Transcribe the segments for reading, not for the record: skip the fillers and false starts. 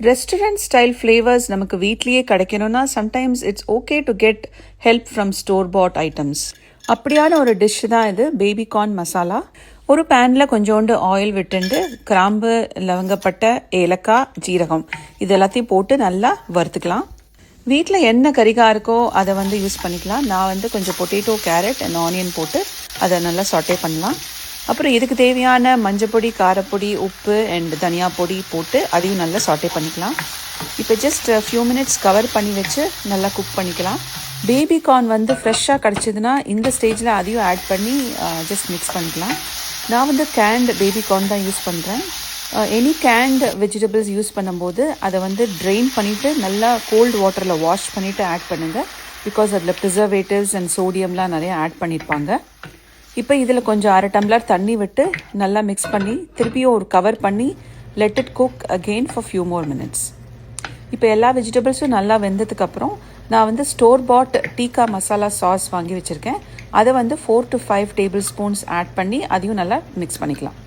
Restaurant style flavours நமக்கு வீட்லேயே கிடைக்கணும்னா sometimes it's okay to get help from store bought items. அப்படியான ஒரு டிஷ் தான் இது பேபி கார்ன் மசாலா. ஒரு பேனில் கொஞ்சோண்டு ஆயில் விட்டுண்டு கிராம்பு, லவங்கப்பட்டை, ஏலக்காய், ஜீரகம் இது எல்லாத்தையும் போட்டு நல்லா வறுத்துக்கலாம். வீட்டில் என்ன கறிகாய் இருக்கோ அதை யூஸ் பண்ணிக்கலாம். நான் கொஞ்சம் பொட்டேட்டோ, கேரட் அண்ட் ஆனியன் போட்டு அதை நல்லா சாட்டே பண்ணலாம். அப்புறம் இதுக்கு தேவையான மஞ்சப்பொடி, காரப்பொடி, உப்பு அண்ட் தனியா பொடி போட்டு அதையும் நல்லா சாட்டே பண்ணிக்கலாம். இப்போ ஜஸ்ட் ஃபியூ மினிட்ஸ் கவர் பண்ணி வச்சு நல்லா குக் பண்ணிக்கலாம். பேபி கார்ன் ஃப்ரெஷ்ஷாக கிடச்சிதுன்னா இந்த ஸ்டேஜில் அதையும் ஆட் பண்ணி ஜஸ்ட் மிக்ஸ் பண்ணிக்கலாம். நான் கேண்ட் பேபி கார்ன் தான் யூஸ் பண்ணுறேன். எனி கேண்ட் வெஜிடபிள்ஸ் யூஸ் பண்ணும்போது அதை ட்ரெயின் பண்ணிவிட்டு நல்லா கோல்டு வாட்டரில் வாஷ் பண்ணிவிட்டு ஆட் பண்ணுங்கள். பிகாஸ் அதில் ப்ரிசர்வேட்டிவ்ஸ் அண்ட் சோடியம்லாம் நிறையா ஆட் பண்ணியிருப்பாங்க. இப்போ இதில் கொஞ்சம் 1/2 டம்ளர் தண்ணி விட்டு நல்லா மிக்ஸ் பண்ணி திருப்பியும் ஒரு கவர் பண்ணி let it cook again for few more minutes. இப்போ எல்லா வெஜிடபிள்ஸும் நல்லா வெந்ததுக்கப்புறம் நான் ஸ்டோர் பாட் டீக்கா மசாலா சாஸ் வாங்கி வச்சுருக்கேன். அதை 4 to 5 டேபிள் ஸ்பூன்ஸ் ஆட் பண்ணி அதையும் நல்லா மிக்ஸ் பண்ணிக்கலாம்.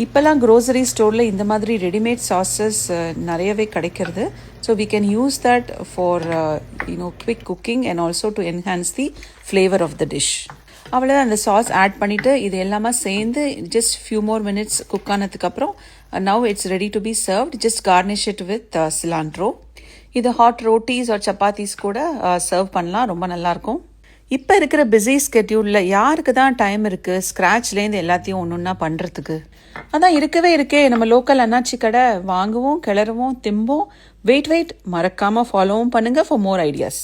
இப்போல்லாம் க்ரோசரி ஸ்டோரில் இந்த மாதிரி ரெடிமேட் சாஸஸ் நிறையவே கிடைக்கிறது. So we can use that for quick cooking and also to enhance the flavour of the dish. அவ்வளோதான், அந்த சாஸ் ஆட் பண்ணிவிட்டு இது எல்லாமே சேர்ந்து just few more minutes cook ஆனதுக்கப்புறம் now it's ready to be served. Just garnish it with cilantro. இது hot rotis or chapatis கூட serve பண்ணலாம், ரொம்ப நல்லாயிருக்கும். இப்போ இருக்கிற பிஸி ஸ்கெட்யூலில் யாருக்கு தான் டைம் இருக்குது ஸ்க்ராட்ச்லேருந்து எல்லாத்தையும் ஒன்று ஒன்றா பண்ணுறதுக்கு? அதான் இருக்கே நம்ம லோக்கல் அண்ணாச்சி கடை. வாங்குவோம், கிளறுவோம், திம்போம். வெயிட் மறக்காமல் ஃபாலோவும் பண்ணுங்கள் ஃபார் மோர் ஐடியாஸ்.